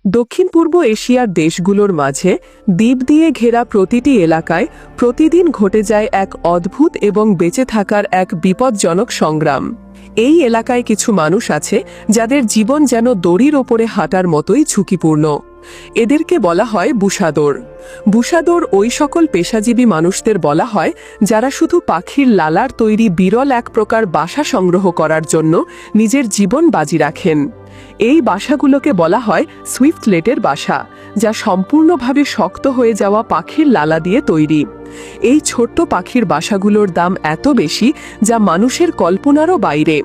দক্ষিণ পূর্ব এশিয়ার দেশগুলোর মাঝে দ্বীপ দিয়ে ঘেরা প্রতিটি এলাকায় প্রতিদিন ঘটে যায় এক অদ্ভুত এবং বেঁচে থাকার এক বিপজ্জনক সংগ্রাম। এই এলাকায় কিছু মানুষ আছে যাদের জীবন যেন দড়ির ওপরে হাঁটার মতোই ঝুঁকিপূর্ণ। এদেরকে বলা হয় বুশাদর। বুশাদর ওই সকল পেশাজীবী মানুষদের বলা হয় যারা শুধু পাখির লালার তৈরি বিরল এক প্রকার বাসা সংগ্রহ করার জন্য নিজের জীবন বাজি রাখেন। এই বাসাগুলোকে বলা হয় সুইফটলেটের বাসা, যা সম্পূর্ণভাবে শক্ত হয়ে যাওয়া পাখির লালা দিয়ে তৈরি। এই ছোট্ট পাখির বাসাগুলোর দাম এত বেশি যা মানুষের কল্পনারও বাইরে।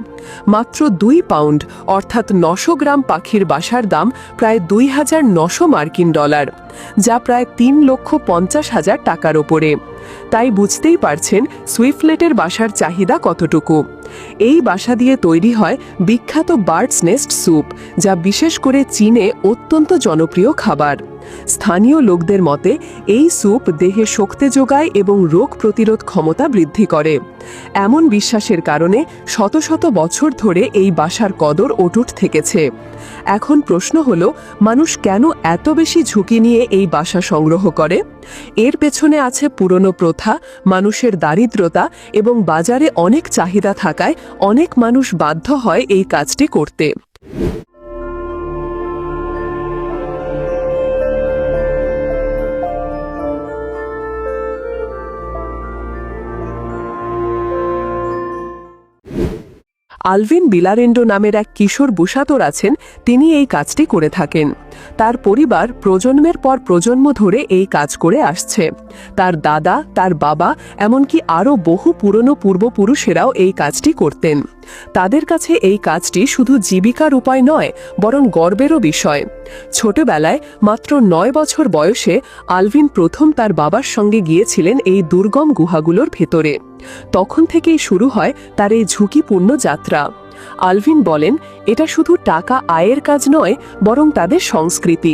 মাত্র 2 পাউন্ড অর্থাৎ 900 গ্রাম পাখির বাসার দাম প্রায় $2,900, যা প্রায় $3,50,000 টাকার ওপরে। তাই বুঝতেই পারছেন সুইফটলেটের বাসার চাহিদা কতটুকু। এই বাসা দিয়ে তৈরি হয় বিখ্যাত বার্ডস নেস্ট স্যুপ, যা বিশেষ করে চীনে অত্যন্ত জনপ্রিয় খাবার। স্থানীয় লোকদের মতে এই স্যুপ দেহে শক্তি যোগায় এবং রোগ প্রতিরোধ ক্ষমতা বৃদ্ধি করে। এমন বিশ্বাসের কারণে শত শত বছর ধরে এই বাসার কদর অটুট থেকেছে। এখন প্রশ্ন হলো, মানুষ কেন এত বেশি ঝুঁকি নিয়ে এই বাসা সংগ্রহ করে? এর পেছনে আছে পুরনো প্রথা, মানুষের দারিদ্রতা এবং বাজারে অনেক চাহিদা থাকায় অনেক মানুষ বাধ্য হয় এই কাজটি করতে। আলভিন বিলারেন্ডো নামের এক কিশোর বুশাদর আছেন, তিনি এই কাজটি করে থাকেন। তার পরিবার প্রজন্মের পর প্রজন্ম ধরে এই কাজ করে আসছে। তার দাদা, তার বাবা, এমনকি আরও বহু পুরনো পূর্বপুরুষেরাও এই কাজটি করতেন। তাদের কাছে এই কাজটি শুধু জীবিকার উপায় নয়, বরং গর্বেরও বিষয়। ছোটবেলায় মাত্র 9 বছর বয়সে আলভিন প্রথম তার বাবার সঙ্গে গিয়েছিলেন এই দুর্গম গুহাগুলোর ভেতরে। তখন থেকেই শুরু হয় তার এই ঝুঁকিপূর্ণ যাত্রা। আলভিন বলেন, এটা শুধু টাকা আয়ের কাজ নয়, বরং তাদের সংস্কৃতি।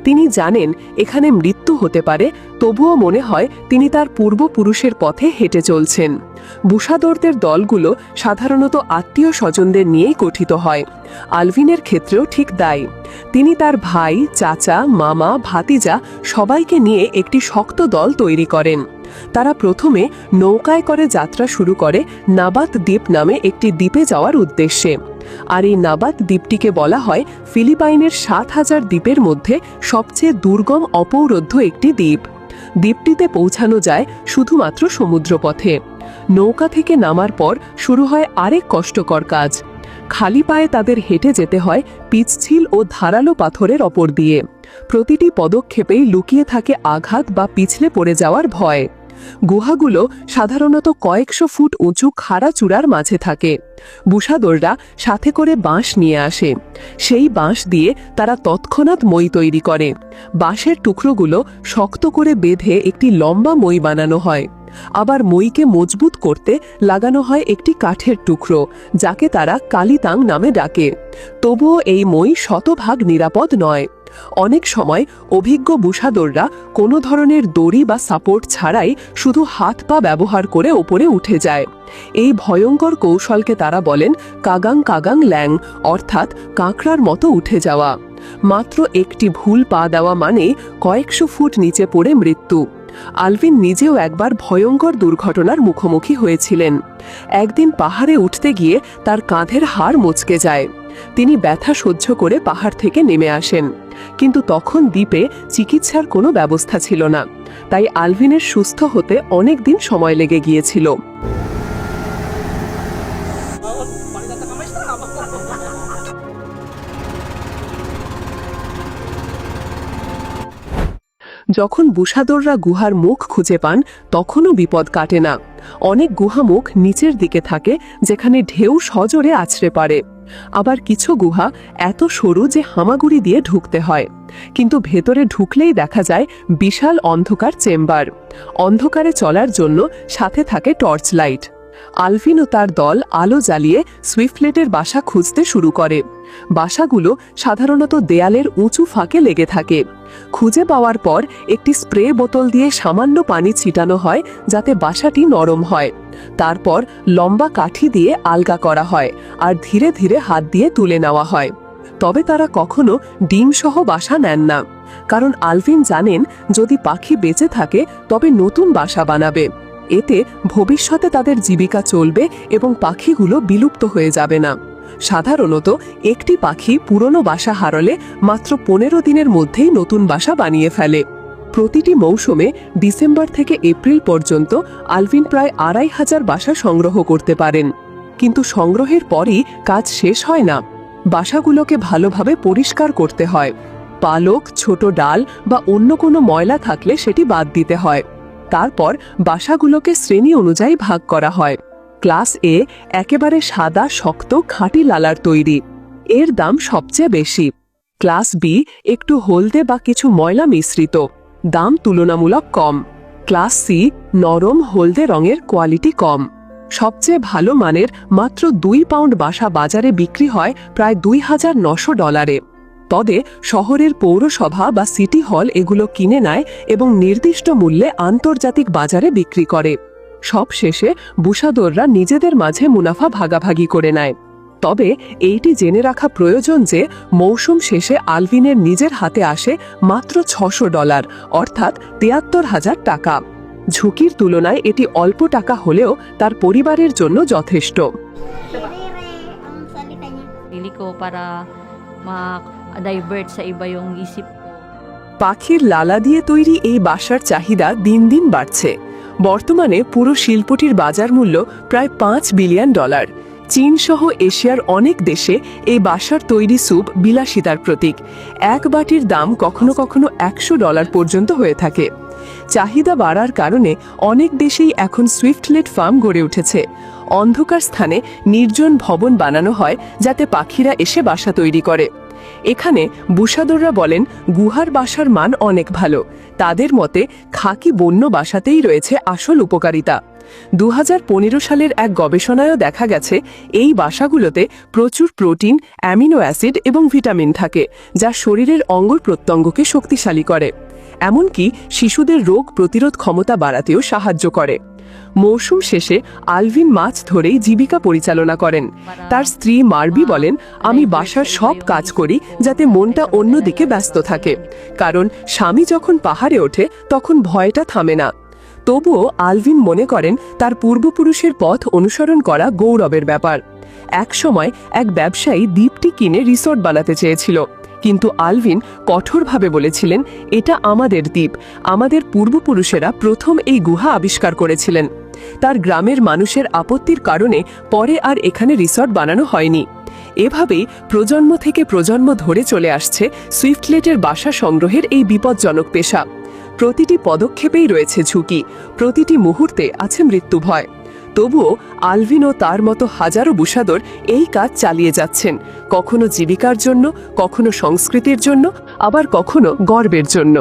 তিনি জানেন এখানে মৃত্যু হতে পারে, তবুও মনে হয় তিনি তার পূর্বপুরুষের পথে হেঁটে চলছেন। বুশাদরদের দলগুলো সাধারণত আত্মীয় স্বজনদের নিয়েই গঠিত হয়। আলভিনের ক্ষেত্রেও ঠিক তাই। তিনি তার ভাই, চাচা, মামা, ভাতিজা সবাইকে নিয়ে একটি শক্ত দল তৈরি করেন। তারা প্রথমে নৌকায় করে যাত্রা শুরু করে নাবাত দ্বীপ নামে একটি দ্বীপে যাওয়ার উদ্দেশ্যে। আর এই নাবাত দ্বীপটিকে বলা হয় ফিলিপাইনের 7,000 দ্বীপের মধ্যে সবচেয়ে দুর্গম অপৌরোধ্য একটি দ্বীপ। দ্বীপটিতে পৌঁছানো যায় শুধুমাত্র সমুদ্রপথে। নৌকা থেকে নামার পর শুরু হয় আরেক কষ্টকর কাজ। খালি পায়ে তাদের হেঁটে যেতে হয় পিচ্ছিল ও ধারালো পাথরের ওপর দিয়ে। প্রতিটি পদক্ষেপেই লুকিয়ে থাকে আঘাত বা পিছলে পড়ে যাওয়ার ভয়। গুহাগুলো সাধারণত কয়েকশো ফুট উঁচু খাড়া চূড়ার মাঝে থাকে। বুশাদররা সাথে করে বাঁশ নিয়ে আসে। সেই বাঁশ দিয়ে তারা তৎক্ষণাৎ মই তৈরি করে। বাঁশের টুকরোগুলো শক্ত করে বেঁধে একটি লম্বা মই বানানো হয়। আবার মইকে মজবুত করতে লাগানো হয় একটি কাঠের টুকরো, যাকে তারা কালিতাং নামে ডাকে। তবুও এই মই শতভাগ নিরাপদ নয়। অনেক সময় অভিজ্ঞ বুশাদররা কোনো ধরনের দড়ি বা সাপোর্ট ছাড়াই শুধু হাত পা ব্যবহার করে ওপরে উঠে যায়। এই ভয়ঙ্কর কৌশলকে তারা বলেন কাগাং কাগাং ল্যাং, অর্থাৎ কাঁকড়ার মতো উঠে যাওয়া। মাত্র একটি ভুল পা দেওয়া মানে কয়েকশো ফুট নিচে পড়ে মৃত্যু। আলভিন নিজেও একবার ভয়ঙ্কর দুর্ঘটনার মুখোমুখি হয়েছিলেন। একদিন পাহাড়ে উঠতে গিয়ে তার কাঁধের হাড় মচকে যায়। তিনি ব্যথা সহ্য করে পাহাড় থেকে নেমে আসেন, কিন্তু তখন দ্বীপে চিকিৎসার কোনো ব্যবস্থা ছিল না। তাই আলভিনের সুস্থ হতে অনেক দিন সময় লেগে গিয়েছিল। যখন বুশাদররা গুহার মুখ খুঁজে পান, তখনও বিপদ কাটে না। অনেক গুহামুখ নিচের দিকে থাকে, যেখানে ঢেউ সজোরে আছড়ে পড়ে। আবার কিছু গুহা এত সরু যে হামাগুড়ি দিয়ে ঢুকতে হয়। কিন্তু ভেতরে ঢুকলেই দেখা যায় বিশাল অন্ধকার চেম্বার। অন্ধকারে চলার জন্য সাথে থাকে টর্চ লাইট। আলভিন ও তার দল আলো জ্বালিয়ে সুইফটলেটের বাসা খুঁজতে শুরু করে। বাসাগুলো সাধারণত দেয়ালের উঁচু ফাঁকে লেগে থাকে। খুঁজে পাওয়ার পর একটি স্প্রে বোতল দিয়ে সামান্য পানি ছিটানো হয়, যাতে বাসাটি নরম হয়। তারপর লম্বা কাঠি দিয়ে আলগা করা হয় আর ধীরে ধীরে হাত দিয়ে তুলে নেওয়া হয়। তবে তারা কখনো ডিমসহ বাসা নেন না, কারণ আলভিন জানেন যদি পাখি বেঁচে থাকে তবে নতুন বাসা বানাবে। এতে ভবিষ্যতে তাদের জীবিকা চলবে এবং পাখিগুলো বিলুপ্ত হয়ে যাবে না। সাধারণত একটি পাখি পুরনো বাসা হারালে মাত্র 15 দিনের মধ্যেই নতুন বাসা বানিয়ে ফেলে। প্রতিটি মৌসুমে ডিসেম্বর থেকে এপ্রিল পর্যন্ত আলভিন প্রায় 2500 বাসা সংগ্রহ করতে পারেন। কিন্তু সংগ্রহের পরই কাজ শেষ হয় না। বাসাগুলোকে ভালোভাবে পরিষ্কার করতে হয়। পালক, ছোট ডাল বা অন্য কোনো ময়লা থাকলে সেটি বাদ দিতে হয়। তারপর বাসাগুলোকে শ্রেণী অনুযায়ী ভাগ করা হয়। ক্লাস এ একেবারে সাদা শক্ত খাঁটি লালার তৈরি, এর দাম সবচেয়ে বেশি। ক্লাস বি একটু হলদে বা কিছু ময়লা মিশ্রিত, দাম তুলনামূলক কম। ক্লাস সি নরম হলদে রঙের, কোয়ালিটি কম। সবচেয়ে ভালো মানের মাত্র 2 পাউন্ড বাসা বাজারে বিক্রি হয় প্রায় $2900। তবে শহরের পৌরসভা বা সিটি হল এগুলো কিনে নেয় এবং নির্দিষ্ট মূল্যে আন্তর্জাতিক বাজারে বিক্রি করে। সবশেষে বুশাদররা নিজেদের মাঝে মুনাফা ভাগাভাগি করে নেয়। তবে এইটি জেনে রাখা প্রয়োজন যে মৌসুম শেষে আলভিনের নিজের হাতে আসে মাত্র $600, অর্থাৎ 73,000 টাকা। ঝুঁকির তুলনায় এটি অল্প টাকা হলেও তার পরিবারের জন্য যথেষ্ট। Pili ko para ma-divert sa iba yung isip ko. পাখির লালা দিয়ে তৈরি এই বাসার চাহিদা দিন দিন বাড়ছে। বর্তমানে পুরো শিল্পটির বাজার মূল্য প্রায় $5 বিলিয়ন। চীন সহ এশিয়ার অনেক দেশে এই বাসার তৈরি স্যুপ বিলাসিতার প্রতীক। এক বাটির দাম কখনো কখনো $100 পর্যন্ত হয়ে থাকে। চাহিদা বাড়ার কারণে অনেক দেশেই এখন সুইফটলেট ফার্ম গড়ে উঠেছে। অন্ধকার স্থানে নির্জন ভবন বানানো হয় যাতে পাখিরা এসে বাসা তৈরি করে। এখানে বুশাদররা বলেন গুহার বাসার মান অনেক ভালো। তাদের মতে খাকি বন্য বাসাতেই রয়েছে আসল উপকারিতা। 2015 সালের এক গবেষণায়ও দেখা গেছে এই বাসাগুলোতে প্রচুর প্রোটিন, অ্যামিনো অ্যাসিড এবং ভিটামিন থাকে, যা শরীরের অঙ্গ প্রত্যঙ্গকে শক্তিশালী করে। এমনকি শিশুদের রোগ প্রতিরোধ ক্ষমতা বাড়াতেও সাহায্য করে। মৌসুম শেষে আলভিন মাছ ধরেই জীবিকা পরিচালনা করেন। তার স্ত্রী মার্বি বলেন, আমি বাসার সব কাজ করি যাতে মনটা অন্যদিকে ব্যস্ত থাকে, কারণ স্বামী যখন পাহাড়ে ওঠে তখন ভয়টা থামে না। তবুও আলভিন মনে করেন তার পূর্বপুরুষের পথ অনুসরণ করা গৌরবের ব্যাপার। এক সময় এক ব্যবসায়ী দ্বীপটি কিনে রিসোর্ট বানাতে চেয়েছিল, কিন্তু আলভিন কঠোরভাবে বলেছিলেন, এটা আমাদের দ্বীপ, আমাদের পূর্বপুরুষেরা প্রথম এই গুহা আবিষ্কার করেছিলেন। তার গ্রামের মানুষের আপত্তির কারণে পরে আর এখানে রিসর্ট বানানো হয়নি। এভাবেই প্রজন্ম থেকে প্রজন্ম ধরে চলে আসছে সুইফটলেটের বাসা সংগ্রহের এই বিপজ্জনক পেশা। প্রতিটি পদক্ষেপেই রয়েছে ঝুঁকি, প্রতিটি মুহূর্তে আছে মৃত্যু ভয়। তবুও আলভিন ও তার মতো হাজারো বুশাদর এই কাজ চালিয়ে যাচ্ছেন, কখনো জীবিকার জন্য, কখনো সংস্কৃতির জন্য, আবার কখনো গর্বের জন্য।